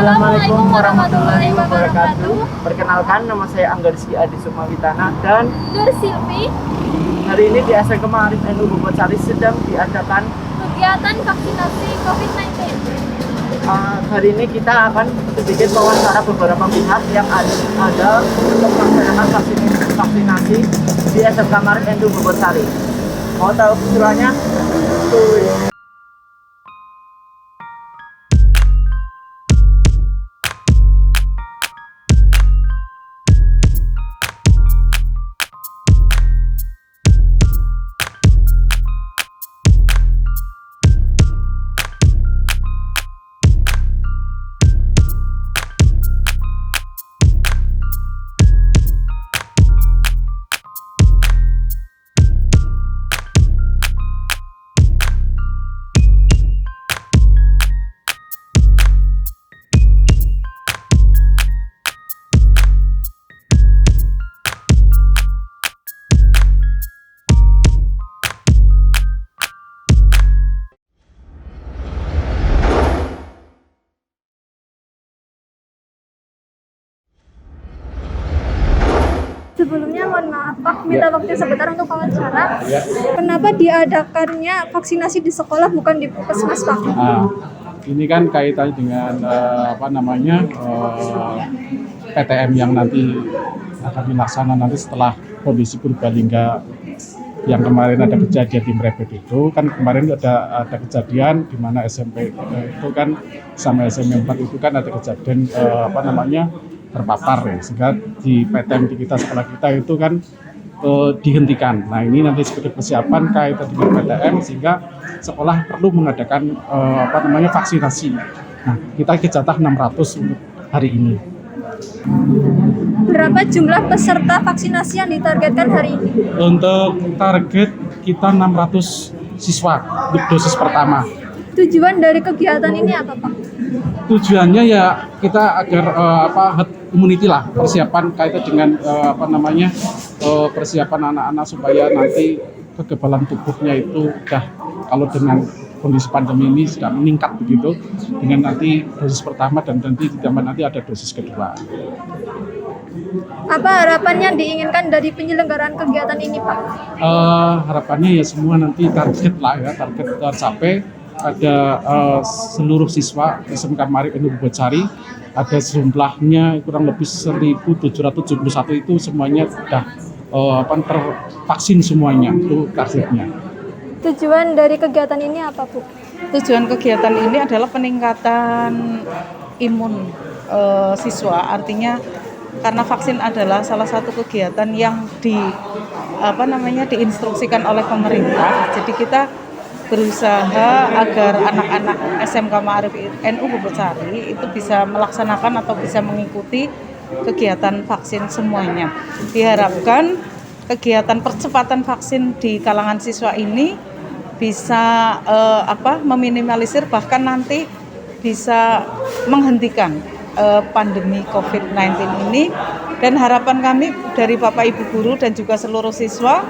Assalamualaikum warahmatullahi wabarakatuh. Perkenalkan, nama saya Angga Rizky Adi Sukmawitana dan Nur Silvi. hari ini di SMK Ma'arif NU Bobotsari sedang diadakan Kegiatan vaksinasi COVID-19. hari ini kita akan sedikit mewawancara beberapa pihak yang ada untuk melaksanakan vaksinasi di SMK Ma'arif NU Bobotsari. Mau tahu keseluruhannya? Tuh. Sebelumnya mohon maaf Pak, minta waktu sebentar untuk wawancara. Kenapa diadakannya vaksinasi di sekolah bukan di puskesmas Pak? Ini kan kaitannya dengan PTM yang nanti akan dilaksanakan nanti setelah kondisi Purbalingga yang kemarin ada kejadian di Mrebet itu kan kemarin ada kejadian di mana SMP itu kan sama SMP 4 itu kan ada kejadian terpapar ya, sehingga di PTM di kita sekolah kita itu kan dihentikan. Nah ini nanti sebagai persiapan kaitan dengan PTM sehingga sekolah perlu mengadakan vaksinasi. Nah kita jatah 600 untuk hari ini. Berapa jumlah peserta vaksinasi yang ditargetkan hari ini? Untuk target kita 600 siswa untuk dosis pertama. Tujuan dari kegiatan ini apa Pak? Tujuannya ya kita agar herd immunity lah, persiapan kaitan dengan persiapan anak-anak supaya nanti kekebalan tubuhnya itu udah kalau dengan kondisi pandemi ini sudah meningkat begitu dengan nanti dosis pertama dan nanti ditambah nanti ada dosis kedua. Apa harapan yang diinginkan dari penyelenggaraan kegiatan ini Pak? Harapannya ya semua nanti target tercapai. Ada seluruh siswa SMK Ma'arif NU Bobotsari ada jumlahnya kurang lebih 1.771 itu semuanya sudah tervaksin semuanya, itu targetnya. Tujuan dari kegiatan ini apa Bu? Tujuan kegiatan ini adalah peningkatan imun siswa, artinya karena vaksin adalah salah satu kegiatan yang diinstruksikan oleh pemerintah, jadi kita berusaha agar anak-anak SMK Ma'arif NU Bobotsari itu bisa melaksanakan atau bisa mengikuti kegiatan vaksin semuanya. Diharapkan kegiatan percepatan vaksin di kalangan siswa ini bisa meminimalisir bahkan nanti bisa menghentikan pandemi COVID-19 ini, dan harapan kami dari Bapak Ibu guru dan juga seluruh siswa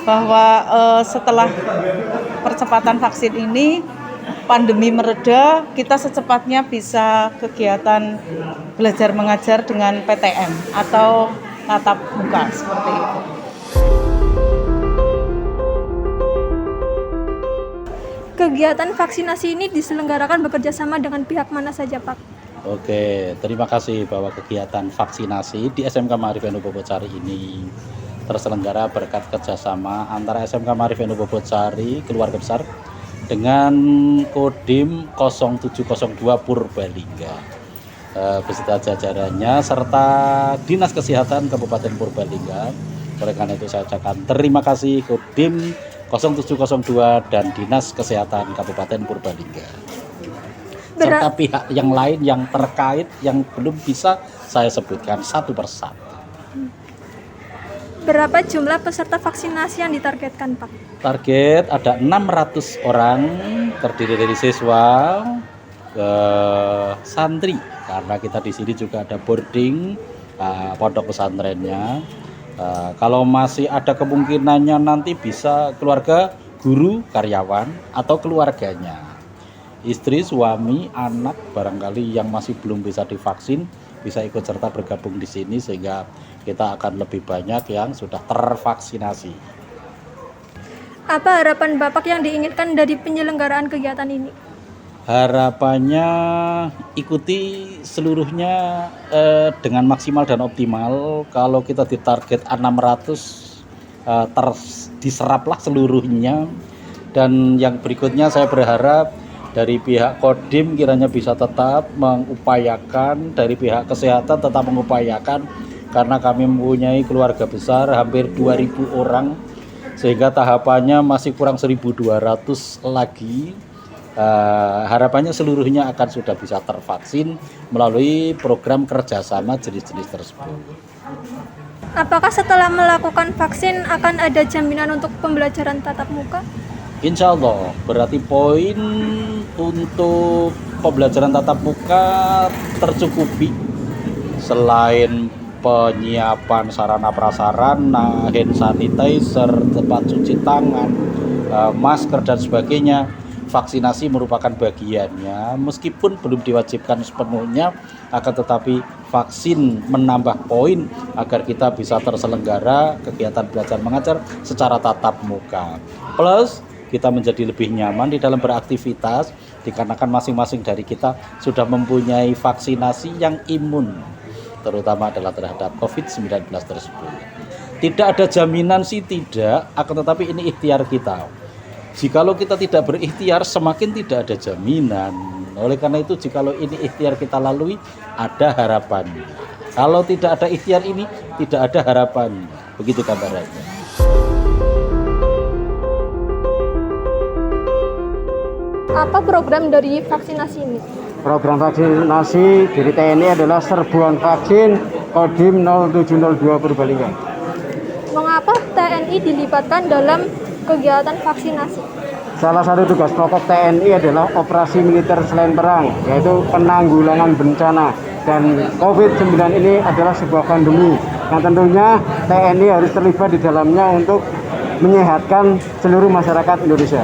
bahwa setelah percepatan vaksin ini pandemi mereda, kita secepatnya bisa kegiatan belajar mengajar dengan PTM atau tatap muka seperti itu. Kegiatan vaksinasi ini diselenggarakan bekerja sama dengan pihak mana saja Pak? Oke, terima kasih bahwa kegiatan vaksinasi di SMK Ma'arif NU Bobotsari ini terselenggara berkat kerjasama antara SMK Ma'arif NU Bobotsari keluarga besar dengan Kodim 0702 Purbalingga beserta jajarannya serta Dinas Kesehatan Kabupaten Purbalingga. Oleh karena itu saya ucapkan terima kasih Kodim 0702 dan Dinas Kesehatan Kabupaten Purbalingga serta pihak yang lain yang terkait yang belum bisa saya sebutkan satu persatu. Berapa jumlah peserta vaksinasi yang ditargetkan Pak? Target ada 600 orang terdiri dari siswa, santri karena kita di sini juga ada boarding pondok pesantrennya. Kalau masih ada kemungkinannya nanti bisa keluarga, guru, karyawan atau keluarganya. istri, suami, anak barangkali yang masih belum bisa divaksin bisa ikut serta bergabung di sini sehingga kita akan lebih banyak yang sudah tervaksinasi. Apa harapan Bapak yang diinginkan dari penyelenggaraan kegiatan ini? Harapannya ikuti seluruhnya dengan maksimal dan optimal. Kalau kita ditarget 600 diseraplah seluruhnya. Dan yang berikutnya saya berharap dari pihak Kodim kiranya bisa tetap mengupayakan, dari pihak kesehatan tetap mengupayakan, karena kami mempunyai keluarga besar hampir 2.000 orang sehingga tahapannya masih kurang 1.200 lagi. Harapannya seluruhnya akan sudah bisa tervaksin melalui program kerjasama jenis-jenis tersebut. Apakah setelah melakukan vaksin akan ada jaminan untuk pembelajaran tatap muka? Insya Allah, berarti poin untuk pembelajaran tatap muka tercukupi. Selain penyiapan sarana prasarana, hand sanitizer, tempat cuci tangan, masker dan sebagainya, vaksinasi merupakan bagiannya. Meskipun belum diwajibkan sepenuhnya, akan tetapi vaksin menambah poin agar kita bisa terselenggara kegiatan belajar mengajar secara tatap muka. Plus kita menjadi lebih nyaman di dalam beraktivitas dikarenakan masing-masing dari kita sudah mempunyai vaksinasi yang imun, terutama adalah terhadap COVID-19 tersebut. Tidak ada jaminan sih tidak, akan tetapi ini ikhtiar kita. Jikalau kita tidak berikhtiar, semakin tidak ada jaminan. Oleh karena itu, jikalau ini ikhtiar kita lalui, ada harapan. Kalau tidak ada ikhtiar ini, tidak ada harapan. Begitu gambarannya. Apa program dari vaksinasi ini? Program vaksinasi dari TNI adalah serbuan vaksin Kodim 0702 Purbalingga. Mengapa TNI dilibatkan dalam kegiatan vaksinasi? Salah satu tugas pokok TNI adalah operasi militer selain perang, yaitu penanggulangan bencana. Dan COVID-19 ini adalah sebuah pandemi yang tentunya TNI harus terlibat di dalamnya untuk menyehatkan seluruh masyarakat Indonesia.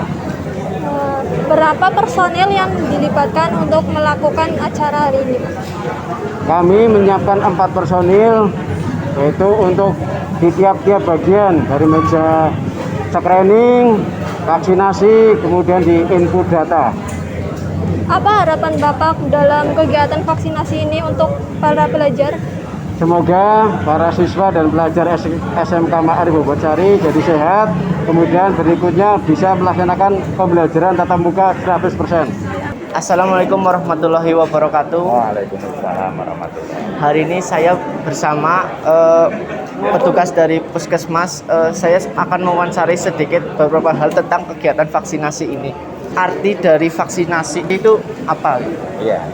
Berapa personil yang dilibatkan untuk melakukan acara hari ini? Kami menyiapkan 4 personil, yaitu untuk di tiap-tiap bagian dari meja screening, vaksinasi, kemudian di input data. Apa harapan Bapak dalam kegiatan vaksinasi ini untuk para pelajar? Semoga para siswa dan pelajar SMK Ma'arif Bobotsari jadi sehat, kemudian berikutnya bisa melaksanakan pembelajaran tatap muka 100%. Assalamualaikum warahmatullahi wabarakatuh. Waalaikumsalam warahmatullahi wabarakatuh. Hari ini saya bersama petugas dari Puskesmas. Saya akan mewawancari sedikit beberapa hal tentang kegiatan vaksinasi ini. Arti dari vaksinasi itu apa? Iya,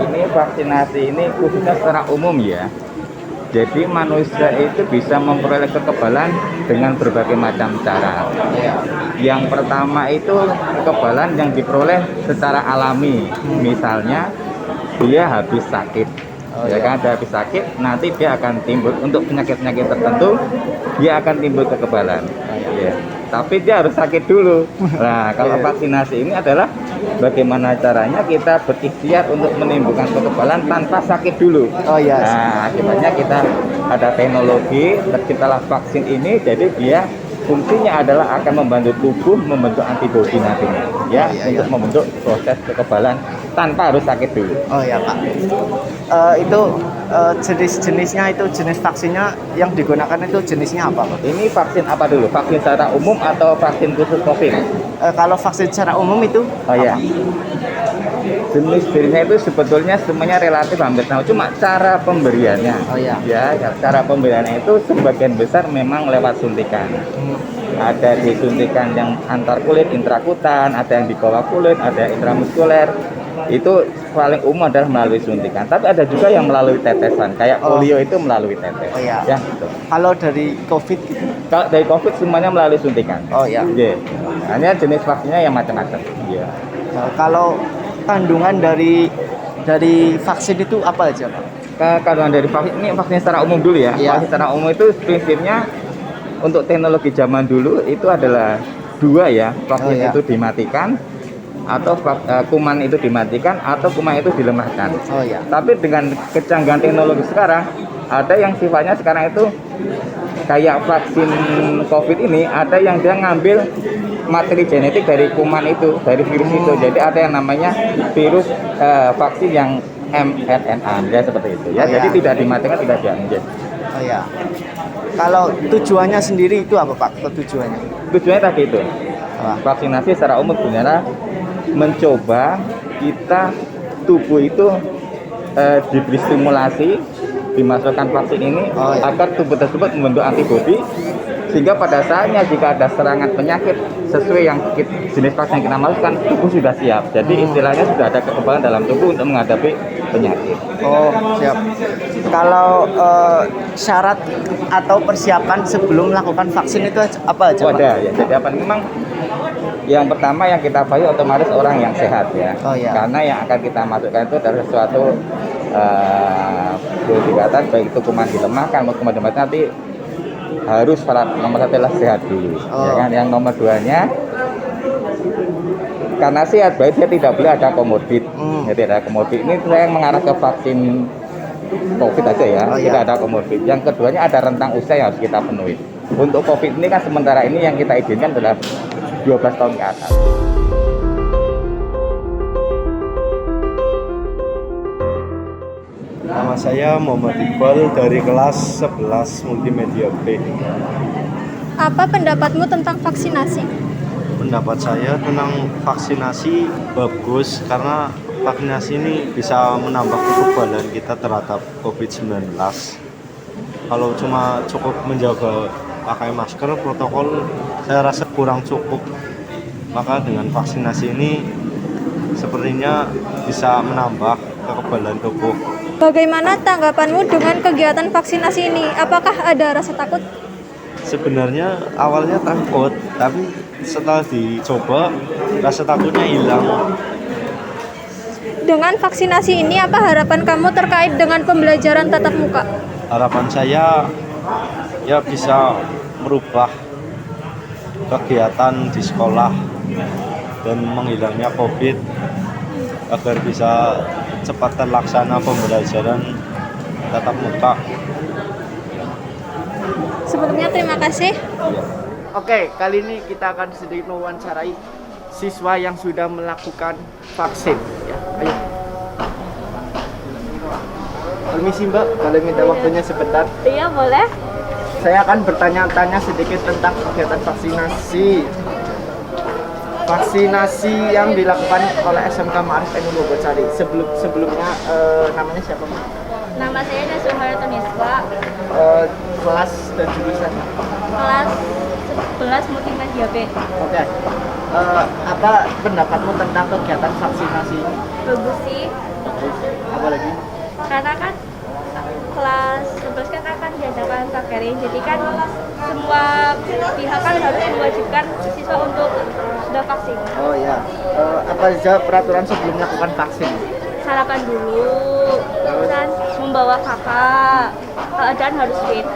ini vaksinasi ini khususnya secara umum ya. Jadi manusia itu bisa memperoleh kekebalan dengan berbagai macam cara. Yang pertama itu kekebalan yang diperoleh secara alami. Misalnya dia habis sakit, kan dia habis sakit, nanti dia akan timbul untuk penyakit-penyakit tertentu, dia akan timbul kekebalan. Tapi dia harus sakit dulu. Nah, kalau vaksinasi ini adalah bagaimana caranya kita berikhtiar untuk menimbulkan kekebalan tanpa sakit dulu. Nah, akibatnya kita ada teknologi, terciptalah vaksin ini, jadi dia fungsinya adalah akan membantu tubuh membentuk antibodi nantinya, untuk membentuk proses kekebalan tanpa harus sakit dulu. Oh ya Pak, itu jenis-jenisnya itu jenis vaksinnya yang digunakan itu jenisnya apa Pak? Ini vaksin apa dulu? Vaksin secara umum atau vaksin khusus COVID? Kalau vaksin secara umum itu apa? Jenis-jenisnya itu sebetulnya semuanya relatif hampir sama, cuma cara pemberiannya. Cara pemberiannya itu sebagian besar memang lewat suntikan. Ada disuntikan yang antar kulit, intrakutan, ada yang di bawah kulit, ada yang intramuskuler. Itu paling umum adalah melalui suntikan. Tapi ada juga yang melalui tetesan, kayak polio itu melalui tetes. Gitu. Kalau dari COVID gitu? Kalau dari COVID semuanya melalui suntikan. Hanya jenis vaksinnya yang macam-macam. Kalau kandungan dari vaksin itu apa aja Pak? Kandungan dari vaksin ini vaksin secara umum dulu ya. Vaksin secara umum itu prinsipnya untuk teknologi zaman dulu itu adalah 2 ya. Vaksin itu dimatikan, atau kuman itu dimatikan atau kuman itu dilemahkan. Oh ya. Tapi dengan kecanggihan teknologi sekarang, ada yang sifatnya sekarang itu kayak vaksin COVID ini, ada yang dia ngambil materi genetik dari kuman itu, dari virus itu. Jadi ada yang namanya virus vaksin yang mRNA, ya seperti itu ya. Oh, Jadi ya. tidak dimatikan, tidak diambil. Oh ya. Kalau tujuannya sendiri itu apa Pak? Tujuannya? Tujuannya tadi itu, Wah. vaksinasi secara umum sebenarnya mencoba kita tubuh itu diberi stimulasi, dimasukkan vaksin ini Oh, ya. agar tubuh tersebut membentuk antibodi, sehingga pada saatnya jika ada serangan penyakit sesuai yang jenis vaksin yang kita masukkan, tubuh sudah siap. Jadi istilahnya sudah ada kekebalan dalam tubuh untuk menghadapi penyakit. Oh, siap. Kalau syarat atau persiapan sebelum melakukan vaksin itu apa aja, Oh, Pak? ada ya. Jadi apa memang yang pertama yang kita value otomatis orang yang sehat ya. Oh, iya. Karena yang akan kita masukkan itu adalah sesuatu boleh dikatakan baik itu kuman dilemahkan maupun kuman dimatikan, nanti harus syarat nomor satu adalah sehat dulu. Oh. Ya kan? Yang nomor duanya karena sehat baik dia tidak boleh ada komorbid. Jadi ada komorbid. Ini saya mengarah ke vaksin COVID aja ya, Oh, iya. tidak ada komorbid. Yang keduanya ada rentang usia yang harus kita penuhi. Untuk COVID ini kan sementara ini yang kita izinkan adalah 12 tahun ke atas. Nama saya Muhammad Iqbal dari kelas 11 Multimedia B. Apa pendapatmu tentang vaksinasi? Pendapat saya tentang vaksinasi bagus karena vaksinasi ini bisa menambah kekebalan kita terhadap COVID-19. Kalau cuma cukup menjaga pakai masker, protokol saya rasa kurang cukup. Maka dengan vaksinasi ini sepertinya bisa menambah kekebalan tubuh. Bagaimana tanggapanmu dengan kegiatan vaksinasi ini? Apakah ada rasa takut? Sebenarnya awalnya takut, tapi setelah dicoba rasa takutnya hilang. Dengan vaksinasi ini, apa harapan kamu terkait dengan pembelajaran tatap muka? Harapan saya ya bisa merubah kegiatan di sekolah dan menghilangnya COVID agar bisa cepat terlaksana pembelajaran tatap muka. Sebelumnya terima kasih. Oke, kali ini kita akan sedikit mewawancarai siswa yang sudah melakukan vaksin. Ya, ayo. Permisi Mbak, boleh minta waktunya sebentar? Iya, boleh. Saya akan bertanya-tanya sedikit tentang kegiatan vaksinasi. Vaksinasi yang dilakukan oleh SMK Ma'arif NU Bogosari. Sebelumnya namanya siapa Mbak? Nama saya Nasuharto Niswa, Kelas dan jurusan. kelas 11 Multimedia B. Oke. Apa pendapatmu tentang kegiatan vaksinasi ini? Bagus sih, Apa lagi? karena kan kelas 11 kan akan diadakan prakterin, jadi kan semua pihak kan harus mewajibkan siswa untuk sudah vaksin. Oh ya. Apa saja peraturan sebelum melakukan vaksin? Sarapan dulu, dan membawa kakak, dan harus fit.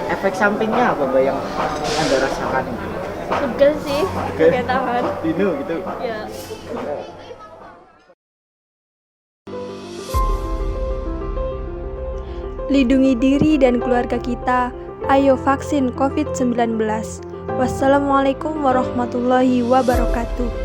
Efek sampingnya apa Mbak yang Anda rasakan? Pegel sih, Pegel? kayak tahan. Dino gitu. Ya. Lindungi diri dan keluarga kita. Ayo vaksin COVID-19. Wassalamualaikum warahmatullahi wabarakatuh.